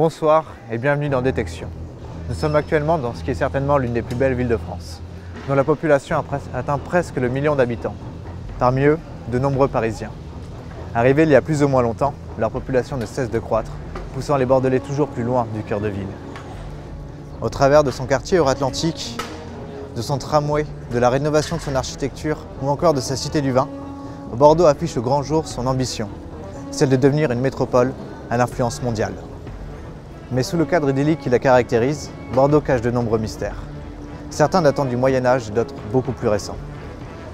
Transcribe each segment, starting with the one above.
Bonsoir et bienvenue dans Détection. Nous sommes actuellement dans ce qui est certainement l'une des plus belles villes de France, dont la population atteint presque le million d'habitants. Parmi eux, de nombreux Parisiens. Arrivés il y a plus ou moins longtemps, leur population ne cesse de croître, poussant les Bordelais toujours plus loin du cœur de ville. Au travers de son quartier Euratlantique, de son tramway, de la rénovation de son architecture ou encore de sa cité du vin, Bordeaux affiche au grand jour son ambition, celle de devenir une métropole à l'influence mondiale. Mais sous le cadre idyllique qui la caractérise, Bordeaux cache de nombreux mystères. Certains datant du Moyen-Âge et d'autres beaucoup plus récents.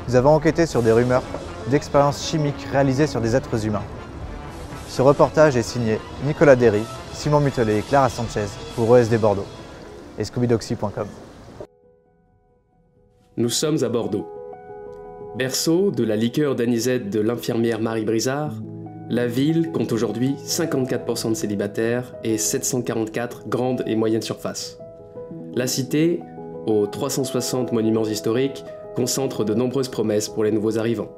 Nous avons enquêté sur des rumeurs d'expériences chimiques réalisées sur des êtres humains. Ce reportage est signé Nicolas Derry, Simon Mutelet et Clara Sanchez pour ESD Bordeaux et scoobydoxy.com. Nous sommes à Bordeaux. Berceau de la liqueur d'anisette de l'infirmière Marie Brizard, la ville compte aujourd'hui 54% de célibataires et 744 grandes et moyennes surfaces. La cité, aux 360 monuments historiques, concentre de nombreuses promesses pour les nouveaux arrivants.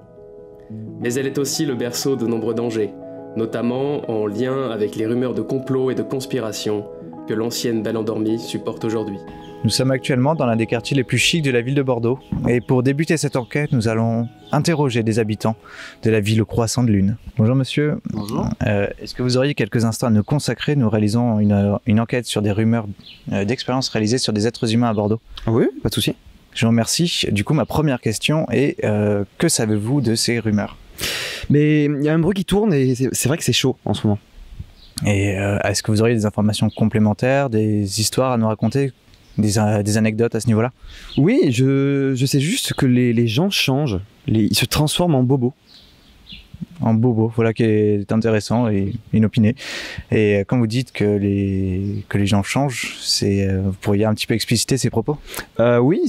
Mais elle est aussi le berceau de nombreux dangers, notamment en lien avec les rumeurs de complots et de conspirations que l'ancienne Belle Endormie supporte aujourd'hui. Nous sommes actuellement dans l'un des quartiers les plus chics de la ville de Bordeaux. Et pour débuter cette enquête, nous allons interroger des habitants de la ville au croissant de lune. Bonjour monsieur. Bonjour. Est-ce que vous auriez quelques instants à nous consacrer? Nous réalisons une enquête sur des rumeurs d'expériences réalisées sur des êtres humains à Bordeaux. Oui, pas de souci. Je vous remercie. Du coup, ma première question est que savez-vous de ces rumeurs? Mais il y a un bruit qui tourne et c'est vrai que c'est chaud en ce moment. Et est-ce que vous auriez des informations complémentaires, des histoires à nous raconter? Des anecdotes à ce niveau-là? Oui, je sais juste que les gens changent, ils se transforment en bobos. En bobo, voilà qui est intéressant et inopiné. Et quand vous dites que les gens changent, vous pourriez un petit peu expliciter ces propos? Oui,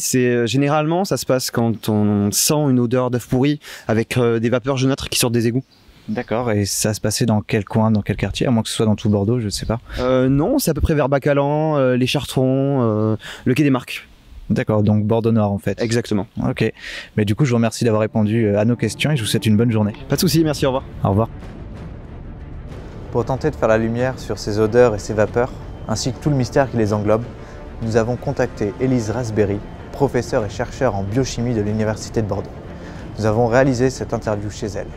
généralement ça se passe quand on sent une odeur d'œuf pourri avec des vapeurs jaunâtres qui sortent des égouts. D'accord, et ça se passait dans quel coin, dans quel quartier? À moins que ce soit dans tout Bordeaux, je ne sais pas. Non, c'est à peu près vers Bacalan, les Chartrons, le quai des Marques. D'accord, donc Bordeaux Nord en fait. Exactement. Ok, mais du coup je vous remercie d'avoir répondu à nos questions et je vous souhaite une bonne journée. Pas de souci, merci, au revoir. Au revoir. Pour tenter de faire la lumière sur ces odeurs et ces vapeurs, ainsi que tout le mystère qui les englobe, nous avons contacté Élise Rasberry, professeure et chercheure en biochimie de l'Université de Bordeaux. Nous avons réalisé cette interview chez elle.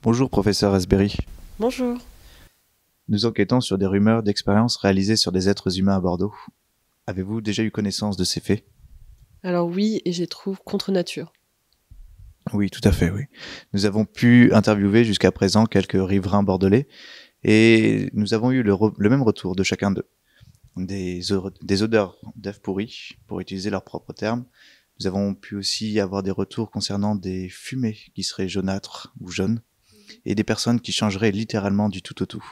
Bonjour professeur Rasberry. Bonjour. Nous enquêtons sur des rumeurs d'expériences réalisées sur des êtres humains à Bordeaux. Avez-vous déjà eu connaissance de ces faits? Alors oui, et je les trouve contre nature. Oui, tout à fait, oui. Nous avons pu interviewer jusqu'à présent quelques riverains bordelais et nous avons eu le même retour de chacun d'eux. Des odeurs d'œufs pourris, pour utiliser leurs propres termes. Nous avons pu aussi avoir des retours concernant des fumées qui seraient jaunâtres ou jaunes et des personnes qui changeraient littéralement du tout au tout.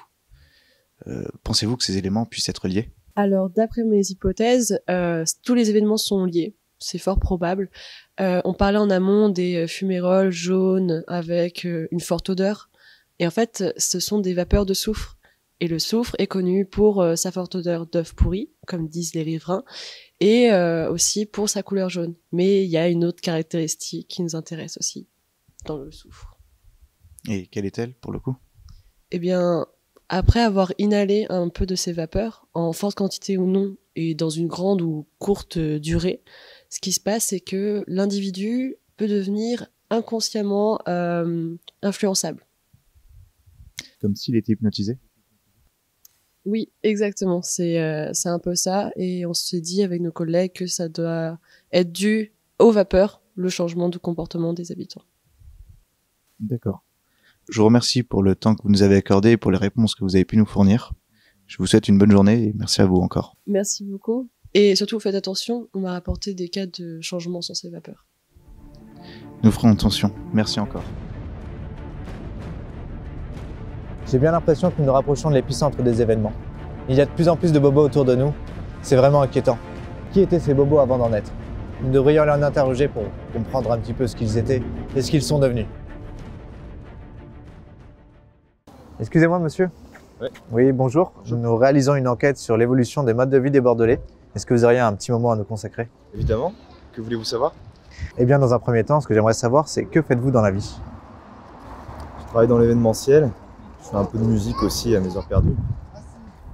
Pensez-vous que ces éléments puissent être liés? Alors d'après mes hypothèses, tous les événements sont liés. C'est fort probable. On parlait en amont des fuméroles jaunes avec une forte odeur. Et en fait, ce sont des vapeurs de soufre. Et le soufre est connu pour sa forte odeur d'œuf pourri, comme disent les riverains, et aussi pour sa couleur jaune. Mais il y a une autre caractéristique qui nous intéresse aussi dans le soufre. Et quelle est-elle, pour le coup? Eh bien, après avoir inhalé un peu de ces vapeurs, en forte quantité ou non, et dans une grande ou courte durée, ce qui se passe, c'est que l'individu peut devenir inconsciemment influençable. Comme s'il était hypnotisé? Oui, exactement. C'est un peu ça. Et on s'est dit avec nos collègues que ça doit être dû aux vapeurs, le changement de comportement des habitants. D'accord. Je vous remercie pour le temps que vous nous avez accordé et pour les réponses que vous avez pu nous fournir. Je vous souhaite une bonne journée et merci à vous encore. Merci beaucoup. Et surtout, faites attention, on m'a rapporté des cas de changement sur ces vapeurs. Nous ferons attention. Merci encore. J'ai bien l'impression que nous nous rapprochons de l'épicentre des événements. Il y a de plus en plus de bobos autour de nous. C'est vraiment inquiétant. Qui étaient ces bobos avant d'en être? Nous devrions les interroger pour comprendre un petit peu ce qu'ils étaient et ce qu'ils sont devenus. Excusez-moi monsieur. Ouais. Oui, bonjour. Nous réalisons une enquête sur l'évolution des modes de vie des Bordelais. Est-ce que vous auriez un petit moment à nous consacrer? Évidemment. Que voulez-vous savoir? Eh bien, dans un premier temps, ce que j'aimerais savoir, c'est que faites-vous dans la vie? Je travaille dans l'événementiel Je fais un peu de musique aussi à mes heures perdues.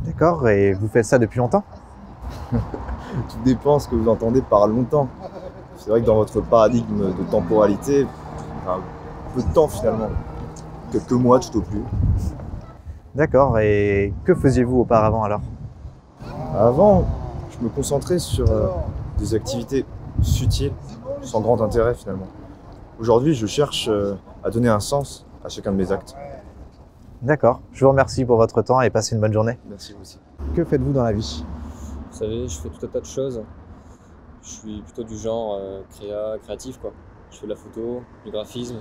D'accord, et vous faites ça depuis longtemps? Tout dépend ce que vous entendez par longtemps. C'est vrai que dans votre paradigme de temporalité, un peu de temps finalement. Quelques mois tout au plus. D'accord, et que faisiez-vous auparavant alors? Avant, je me concentrais sur des activités futiles, sans grand intérêt finalement. Aujourd'hui, je cherche à donner un sens à chacun de mes actes. D'accord, je vous remercie pour votre temps et passez une bonne journée. Merci vous aussi. Que faites-vous dans la vie? Vous savez, je fais tout un tas de choses. Je suis plutôt du genre créatif, quoi. Je fais de la photo, du graphisme,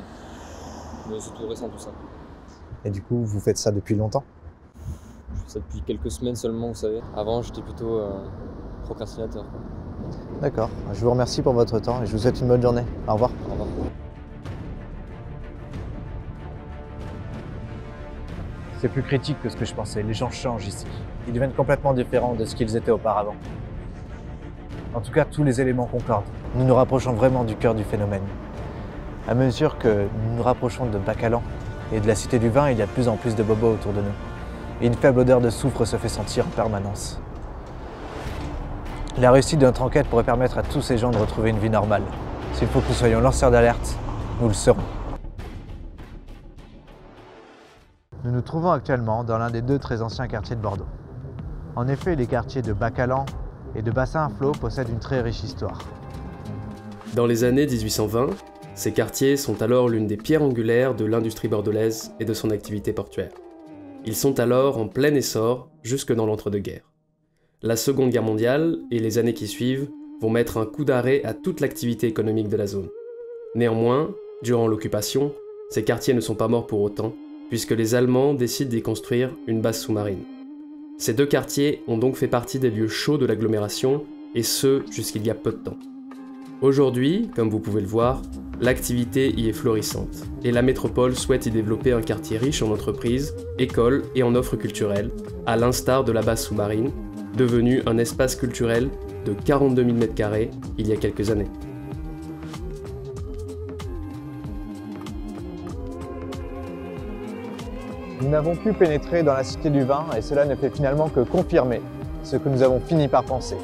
mais c'est tout récent tout ça. Et du coup, vous faites ça depuis longtemps? Je fais ça depuis quelques semaines seulement, vous savez. Avant, j'étais plutôt procrastinateur, quoi. D'accord, je vous remercie pour votre temps et je vous souhaite une bonne journée. Au revoir. Au revoir. C'est plus critique que ce que je pensais. Les gens changent ici. Ils deviennent complètement différents de ce qu'ils étaient auparavant. En tout cas, tous les éléments concordent. Nous nous rapprochons vraiment du cœur du phénomène. À mesure que nous nous rapprochons de Bacalan et de la Cité du Vin, il y a de plus en plus de bobos autour de nous. Et une faible odeur de soufre se fait sentir en permanence. La réussite de notre enquête pourrait permettre à tous ces gens de retrouver une vie normale. S'il faut que nous soyons lanceurs d'alerte, nous le serons. Nous nous trouvons actuellement dans l'un des deux très anciens quartiers de Bordeaux. En effet, les quartiers de Bacalan et de Bassin-à-Flot possèdent une très riche histoire. Dans les années 1820, ces quartiers sont alors l'une des pierres angulaires de l'industrie bordelaise et de son activité portuaire. Ils sont alors en plein essor jusque dans l'entre-deux-guerres. La Seconde Guerre mondiale et les années qui suivent vont mettre un coup d'arrêt à toute l'activité économique de la zone. Néanmoins, durant l'occupation, ces quartiers ne sont pas morts pour autant, puisque les Allemands décident d'y construire une base sous-marine. Ces deux quartiers ont donc fait partie des lieux chauds de l'agglomération, et ce, jusqu'il y a peu de temps. Aujourd'hui, comme vous pouvez le voir, l'activité y est florissante, et la métropole souhaite y développer un quartier riche en entreprises, écoles et en offres culturelles, à l'instar de la base sous-marine, devenue un espace culturel de 42 000 m² il y a quelques années. Nous n'avons pu pénétrer dans la Cité du Vin et cela ne fait finalement que confirmer ce que nous avons fini par penser.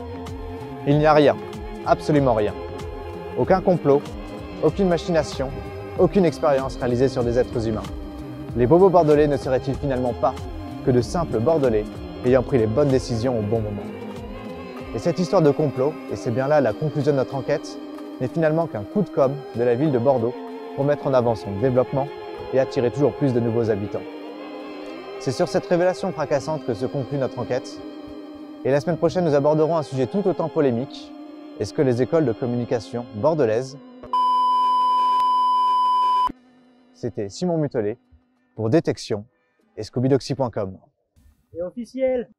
Il n'y a rien, absolument rien. Aucun complot, aucune machination, aucune expérience réalisée sur des êtres humains. Les bobos bordelais ne seraient-ils finalement pas que de simples bordelais ayant pris les bonnes décisions au bon moment? Et cette histoire de complot, et c'est bien là la conclusion de notre enquête, n'est finalement qu'un coup de com' de la ville de Bordeaux pour mettre en avant son développement et attirer toujours plus de nouveaux habitants. C'est sur cette révélation fracassante que se conclut notre enquête. Et la semaine prochaine, nous aborderons un sujet tout autant polémique. Est-ce que les écoles de communication bordelaises... C'était Simon Mutelet pour Détection et Scoobydoxy.com. Et officiel.